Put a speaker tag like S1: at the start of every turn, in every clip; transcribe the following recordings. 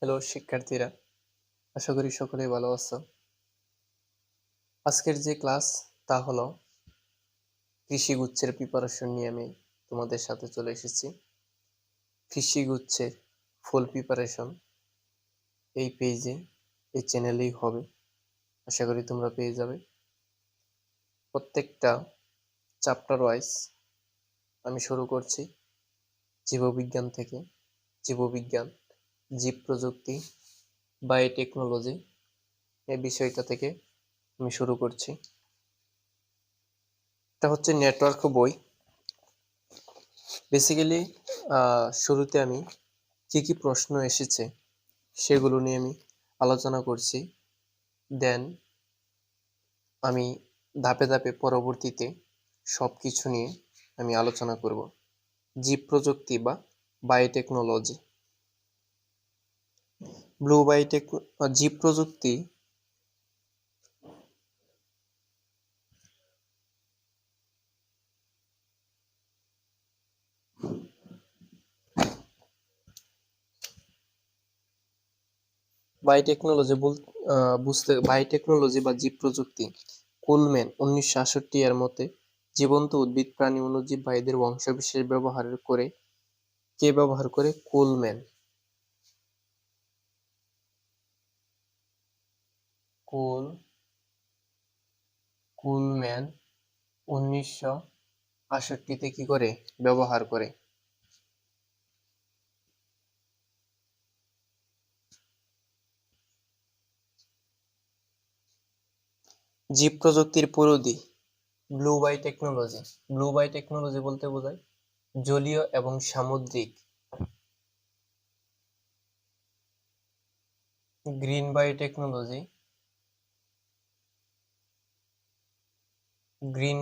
S1: Hello শিক্ষার্থীরা, আশা করি সকলেই ভালো আছো। আজকের যে ক্লাস তা হলো কৃষি গুচ্ছের প্রিপারেশন নিয়ে আমি তোমাদের সাথে চলে এসেছি। কৃষি গুচ্ছের ফুল প্রিপারেশন এই পেজে এই চ্যানেলেই হবে, আশা করি তোমরা পেয়ে যাবে। প্রত্যেকটা চ্যাপ্টার ওয়াইজ আমি শুরু করছি জীববিজ্ঞান থেকে। জীববিজ্ঞান, জীব প্রযুক্তি, বায়োটেকনোলজি এই বিষয়টা থেকে আমি শুরু করছি। এটা হচ্ছে নেটওয়ার্ক বই। বেসিক্যালি শুরুতে আমি কি প্রশ্ন এসেছে সেগুলো নিয়ে আমি আলোচনা করছি। দেন আমি ধাপে ধাপে পরবর্তীতে সবকিছু নিয়ে আমি আলোচনা করব। জীব প্রযুক্তি বা বায়োটেকনোলজি। জীব প্রযুক্তি বায়োটেকনোলজি বা জীব প্রযুক্তি কুলম্যান 1968 এর মতে জীবন্ত উদ্ভিদ, প্রাণী, অণুজীব বা এদের বংশবিশেষ কে ব্যবহার করে? কুলম্যান 1968 কি করে ব্যবহার করে? জীব প্রযুক্তির পরিধি। ব্লু বায়োটেকনোলজি বলতে বোঝায় জলীয় এবং সামুদ্রিক। গ্রিন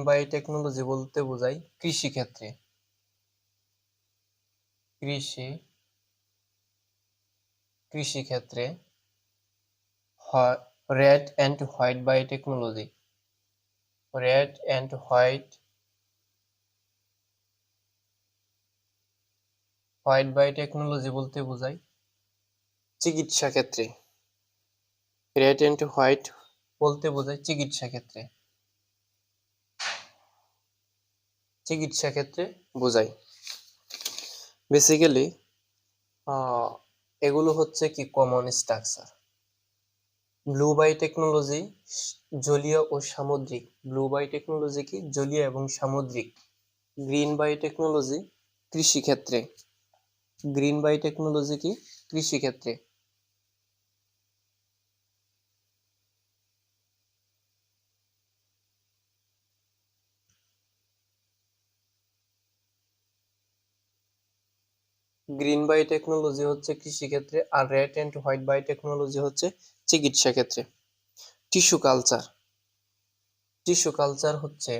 S1: বায়োটেকনোলজি বলতে বোঝায় কৃষিক্ষেত্রে। কৃষিক্ষেত্রে red and white biotechnology. Red and white biotechnology বলতে বোঝায় চিকিৎসা ক্ষেত্রে। রেড অ্যান্ড হোয়াইট বলতে বোঝায় চিকিৎসা ক্ষেত্রে বোঝায়। বেসিক্যালি এগুলো হচ্ছে কি কমন স্ট্রাকচার। ব্লু বায়োটেকনোলজি জলীয় ও সামুদ্রিক। জলীয় এবং সামুদ্রিক। গ্রিন বায়োটেকনোলজি কৃষিক্ষেত্রে। গ্রিন বায়োটেকনোলজি হচ্ছে কৃষিক্ষেত্রে, আর রেড অ্যান্ড হোয়াইট বায়োটেকনোলজি হচ্ছে চিকিৎসা ক্ষেত্রে। টিস্যু কালচার হচ্ছে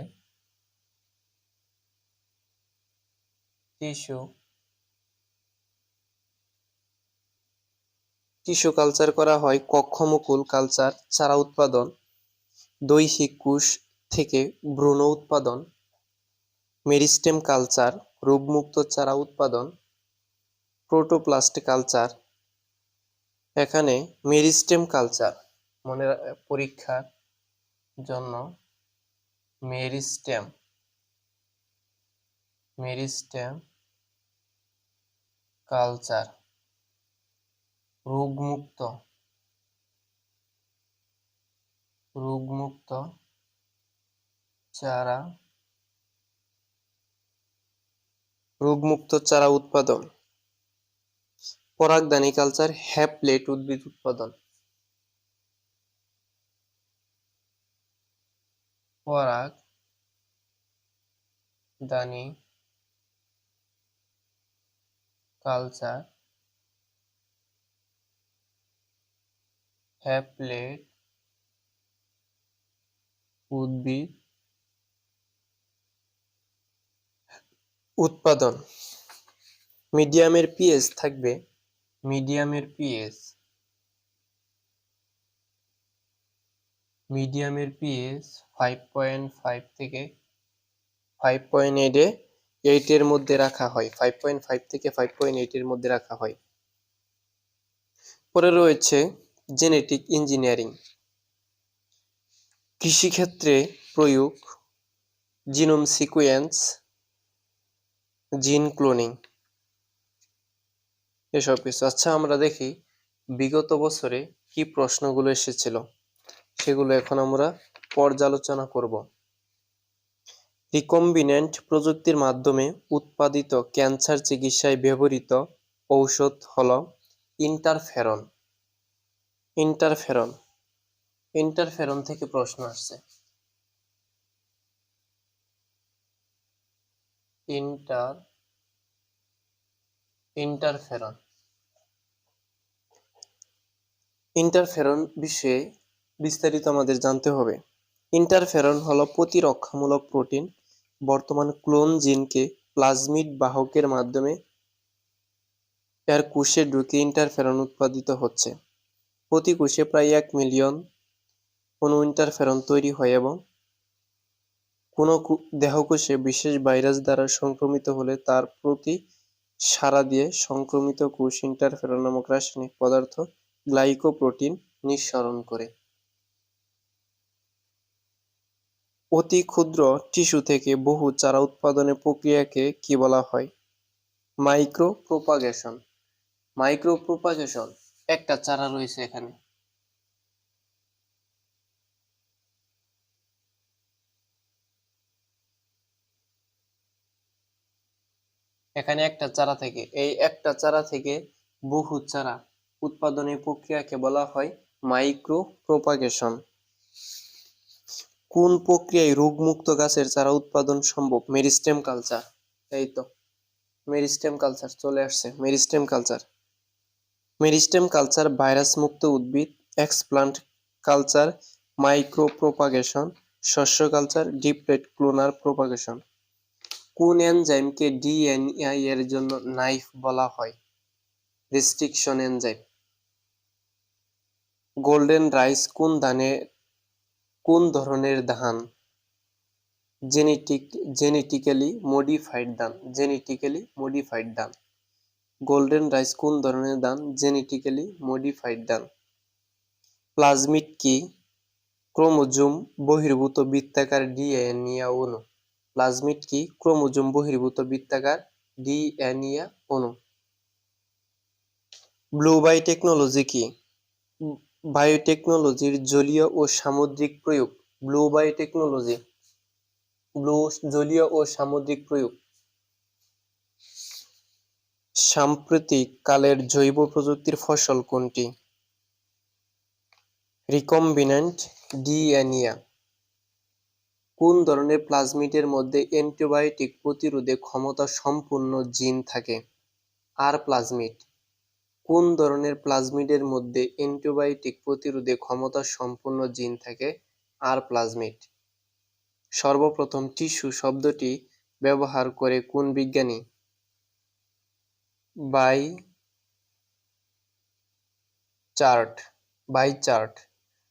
S1: টিস্যু কালচার করা হয় কক্ষমুকুল কালচার, চারা উৎপাদন, দৈহিক কোষ থেকে ভ্রূণ উৎপাদন, মেরিস্টেম কালচার, রোগমুক্ত চারা উৎপাদন, প্রোটোপ্লাস্ট কালচার। এখানে মেরিস্টেম কালচার পরীক্ষার জন্য মেরিস্টেম কালচার, রোগমুক্ত চারা উৎপাদন। পরাগধানী কালচার, হ্যাপ্লেট উদ্ভিদ উৎপাদন। পরাগধানী কালচার, হ্যাপ্লেট উদ্ভিদ উৎপাদন। মিডিয়ামের পিএইচ থাকবে 5.5 থেকে 5.8 এর মধ্যে রাখা হয়। 5.5 থেকে 5.8 এর মধ্যে রাখা হয়। পরে রয়েছে জেনেটিক ইঞ্জিনিয়ারিং, কৃষিক্ষেত্রে প্রয়োগ, জিনোম সিকুয়েন্স, জিন ক্লোনিং, এসব কিছু। আচ্ছা, আমরা দেখি বিগত বছরে কি প্রশ্নগুলো এসেছিল, সেগুলো এখন আমরা পর্যালোচনা করব। রিকম্বিনেন্ট প্রযুক্তির মাধ্যমে উৎপাদিত ক্যান্সার চিকিৎসায় ব্যবহৃত ঔষধ হল ইন্টারফেরন। ইন্টারফেরন ইন্টারফেরন থেকে প্রশ্ন আসছে। ইন্টারফেরন ইন্টারফেরন বিষয়ে বিস্তারিত আমাদের জানতে হবে। ইন্টারফেরন হলো প্রতিরক্ষামূলক প্রোটিন। বর্তমান ক্লোন জিনকে প্লাজমিড বাহকের মাধ্যমে এর কোষে ঢুকে ইন্টারফেরন উৎপাদিত হচ্ছে। প্রতি কোষে প্রায় 1 মিলিয়ন অণু ইন্টারফেরন তৈরি হয় এবং কোনো দেহকোষে বিশেষ ভাইরাস দ্বারা সংক্রমিত হলে তার প্রতি সাড়া দিয়ে সংক্রমিত কোষ ইন্টারফেরন নামক রাসায়নিক পদার্থ গ্লাইকোপ্রোটিন নিঃসরণ করে। অতি ক্ষুদ্র টিস্যু থেকে বহু চারা উৎপাদনের প্রক্রিয়াকে কি বলা হয়? মাইক্রোপ্রোপাগেশন। মাইক্রোপ্রোপাগেশন। একটা চারা রয়েছে এখানে, একটা চারা থেকে, এই একটা চারা থেকে বহু চারা উৎপাদনের প্রক্রিয়াকে বলা হয় মাইক্রোপ্রোপাগেশন। কোন প্রক্রিয়ায় রোগমুক্ত গাছের চারা উৎপাদন সম্ভব? Meristem culture. এই তো মেরিস্টেম কালচার চলে আসছে। মেরিস্টেম কালচার ভাইরাস মুক্ত উদ্ভিদ, এক্সপ্লান্ট কালচার, মাইক্রোপ্রোপাগেশন, শস্য কালচার, ডিপ্লেট ক্লোনার প্রোপাগেশন। কোন এনজাইমকে ডিএনএ এর জন্য নাইফ বলা হয়? Restriction enzyme. গোল্ডেন রাইস কোন ধরনের ধান? জেনেটিক্যালি মডিফাইড ধান। গোল্ডেন রাইস কোন ধরনের ধান? জেনেটিক্যালি মডিফাইড ধান। প্লাজমিড কি? ক্রোমোজোম বহির্ভূত বৃত্তাকার ডিএনএ অণু। প্লাজমিড কি? ক্রোমোজোম বহির্ভূত বৃত্তাকার ডিএনএ অণু। ব্লু বায়োটেকনোলজি কি? বায়োটেকনোলজির জলীয় ও সামুদ্রিক প্রয়োগ। জলীয় ও সামুদ্রিক প্রয়োগ। সাম্প্রতিক কালের জৈব প্রযুক্তির ফসল কোনটি? Recombinant DNA. কোন ধরনের প্লাজমিডের মধ্যে অ্যান্টিবায়োটিক প্রতিরোধে ক্ষমতা সম্পন্ন জিন থাকে? আর প্লাজমিড। কোন ধরনের প্লাজমিডের মধ্যে অ্যান্টিবায়োটিক প্রতিরোধে ক্ষমতা সম্পন্ন জিন থাকে? আর প্লাজমিড। সর্বপ্রথম টিস্যু শব্দটি ব্যবহার করে কোন বিজ্ঞানী? বাইচার্ট।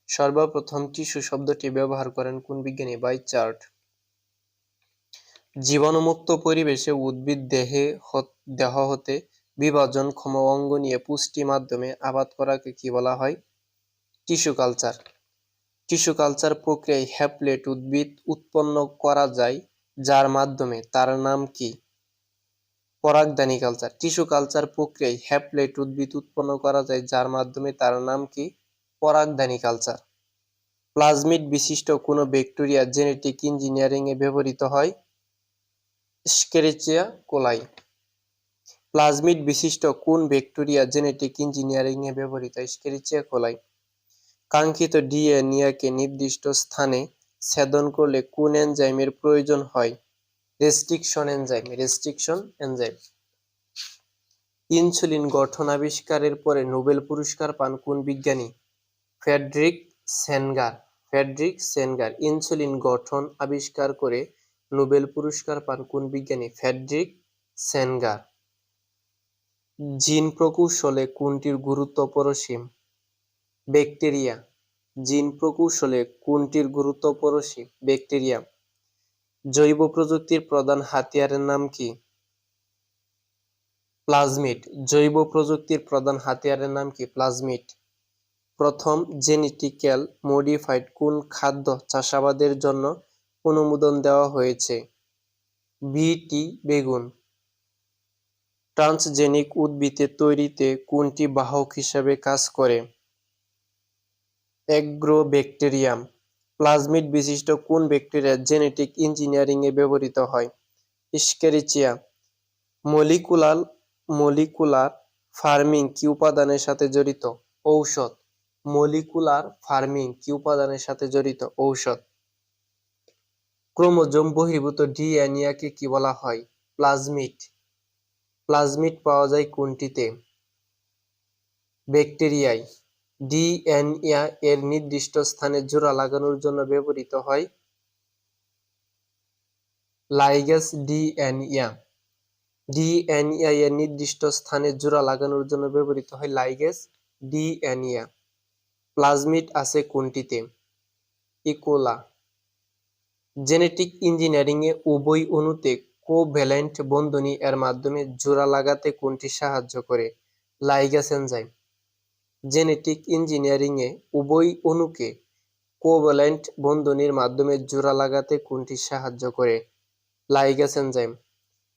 S1: সর্বপ্রথম টিস্যু শব্দটি ব্যবহার করেন কোন বিজ্ঞানী? বাইচার্ট। জীবাণুমুক্ত পরিবেশে উদ্ভিদ দেহ হতে বিভাজনক্ষম অঙ্গ নিয়ে পুষ্টি মাধ্যমে আবাদ করাকে কি বলা হয়? Tissue culture. টিস্যু কালচার প্রক্রিয়ায় হ্যাপ্লয়েড উদ্ভিদ উৎপন্ন করা যায় যার মাধ্যমে, তার নাম কি? পরাগধানী কালচার। টিস্যু কালচার প্রক্রিয়ায় হ্যাপ্লয়েড উদ্ভিদ উৎপন্ন করা যায় যার মাধ্যমে, তার নাম কি? পরাগধানী কালচার। প্লাজমিড বিশিষ্ট কোনো ব্যাকটেরিয়া জেনেটিক ইঞ্জিনিয়ারিং এ ব্যবহৃত হয়? এস্কেরিচিয়া কোলাই। প্লাজমিড বিশিষ্ট কোন ব্যাকটেরিয়া জেনেটিক ইঞ্জিনিয়ারিং এ ব্যবহৃত? এস্কেরিচিয়া কোলাই। কাঙ্ক্ষিত ডিএনএ-কে নির্দিষ্ট স্থানে ছেদন করলে কোন এনজাইমের প্রয়োজন হয়? Restriction enzyme. ইনসুলিন গঠন আবিষ্কারের পরে নোবেল পুরস্কার পান কোন বিজ্ঞানী? Frederick Sanger. ইনসুলিন গঠন আবিষ্কার করে নোবেল পুরস্কার পান কোন বিজ্ঞানী? Frederick Sanger. জিন প্রকৌশলে কোনটির গুরুত্ব অপরিসীম? ব্যাকটেরিয়া। জিন প্রকৌশলে কোনটির গুরুত্ব অপরিসীম? ব্যাকটেরিয়া। জৈব প্রযুক্তির প্রধান হাতিয়ারের নাম কি? প্লাজমিড জৈব প্রযুক্তির প্রধান হাতিয়ারের নাম কি? প্লাজমিড। প্রথম জেনেটিক্যাল মডিফাইড কোন খাদ্য চাষাবাদের জন্য অনুমোদন দেওয়া হয়েছে? বিটি বেগুন। ট্রান্সজেনিক উদ্ভিদের তৈরিতে কোনটি বাহক হিসাবে কাজ করে? অ্যাগ্রোব্যাকটেরিয়াম। প্লাজমিড বিশিষ্ট কোন ব্যাকটেরিয়া জেনেটিক ইঞ্জিনিয়ারিংয়ে ব্যবহৃত হয়? এস্কেরিচিয়া। মলিকুলার ফার্মিং কি উপাদানের সাথে জড়িত? ঔষধ। মলিকুলার ফার্মিং কি উপাদানের সাথে জড়িত? ঔষধ। ক্রোমোজোম বহির্ভূত ডিএনএকে কি বলা হয়? প্লাজমিড। প্লাজমিড পাওয়া যায় কোনটিতে? ব্যাকটেরিয়ায়। ডিএনএ এর নির্দিষ্ট স্থানে জোড়া লাগানোর জন্য ব্যবহৃত হয় লাইগেজ ডিএনএ। ডিএনএ এর নির্দিষ্ট স্থানে জোড়া লাগানোর জন্য ব্যবহৃত হয় লাইগেজ ডিএনএ। প্লাজমিড আছে কোনটিতে? ইকোলা। জেনেটিক ইঞ্জিনিয়ারিং এ উভয় অণুতে কোভ্যালেন্ট বন্ধনী এর মাধ্যমে জোড়া লাগাতে কোনটি সাহায্য করে? Ligase enzyme. জেনেটিক ইঞ্জিনিয়ারিং এ উভয় অণুকে কোভ্যালেন্ট বন্ধনীর মাধ্যমে জোড়া লাগাতে কোনটি সাহায্য করে? Ligase enzyme.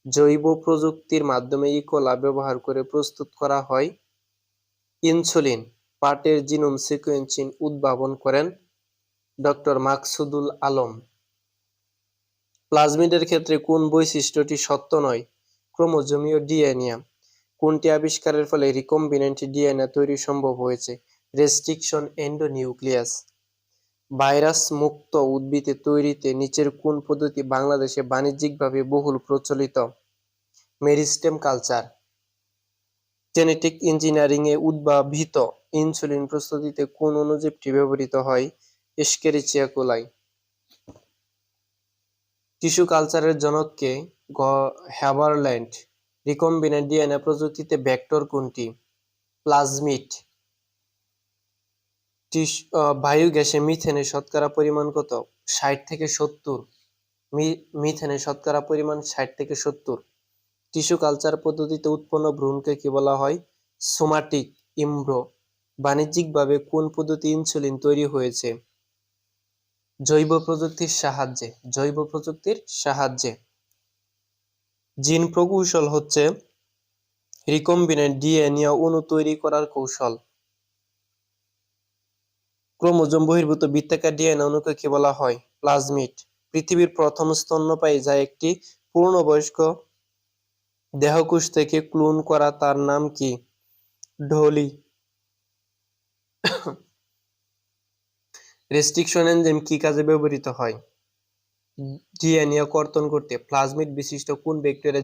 S1: জৈব প্রযুক্তির মাধ্যমে ইকোলা ব্যবহার করে প্রস্তুত করা হয় ইনসুলিন। পাটের জিনোম সিকোয়েন্সিং উদ্ভাবন করেন ডক্টর মাকসুদুল আলম। প্লাজমিডের ক্ষেত্রে কোন বৈশিষ্ট্যটি সত্য নয়? ক্রোমোজোমীয় ডিএনএ। কোনটি আবিষ্কারের ফলে রিকম্বিনেন্ট ডিএনএ তৈরি সম্ভব হয়েছে? Restriction endonuclease. ভাইরাস মুক্ত উদ্ভিদের তৈরিতে নিচের কোন পদ্ধতি বাংলাদেশে বাণিজ্যিকভাবে বহুল প্রচলিত? Meristem culture. জেনেটিক ইঞ্জিনিয়ারিং এ উদ্ভাবিত ইনসুলিন প্রস্তুতিতে কোন অণুজীবটি ব্যবহৃত হয়? এস্কেরিচিয়া কোলাই। টিস্যু কালচারের জনক কে? হ্যাবারল্যান্ড। রিকম্বিনেন্ট ডিএনএ প্রযুক্তিতে ভেক্টর কোনটি? প্লাজমিড। বায়োগ্যাসে মিথেনের শতকরা পরিমাণ কত? 60 থেকে 70। মিথেনের শতকরা পরিমাণ 60 থেকে 70। টিস্যু কালচার পদ্ধতিতে উৎপন্ন ভ্রূণকে কি বলা হয়? সোমাটিক ইমব্রো। বাণিজ্যিকভাবে কোন পদ্ধতি ইনসুলিন তৈরি হয়েছে? জৈব প্রযুক্তির সাহায্যে। জৈব প্রযুক্তির সাহায্যে। জিন প্রকৌশল হচ্ছে রিকম্বিনেন্ট ডিএনএ অণু তৈরি করার কৌশল। ক্রোমোজোম বহির্ভূত বৃত্তাকার ডিএনএ অণুকে কি বলা হয়? প্লাজমিড। পৃথিবীর প্রথম স্তন্যপায়ী যা একটি পূর্ণবয়স্ক দেহকোষ থেকে ক্লোন করা তার নাম কি? ঢোলি। রেস্ট্রিকশন এনজাইম কি কাজে ব্যবহৃত হয়? ডিএনএ কর্তন করতে। প্লাজমিড বিশিষ্ট কোন ব্যাকটেরিয়া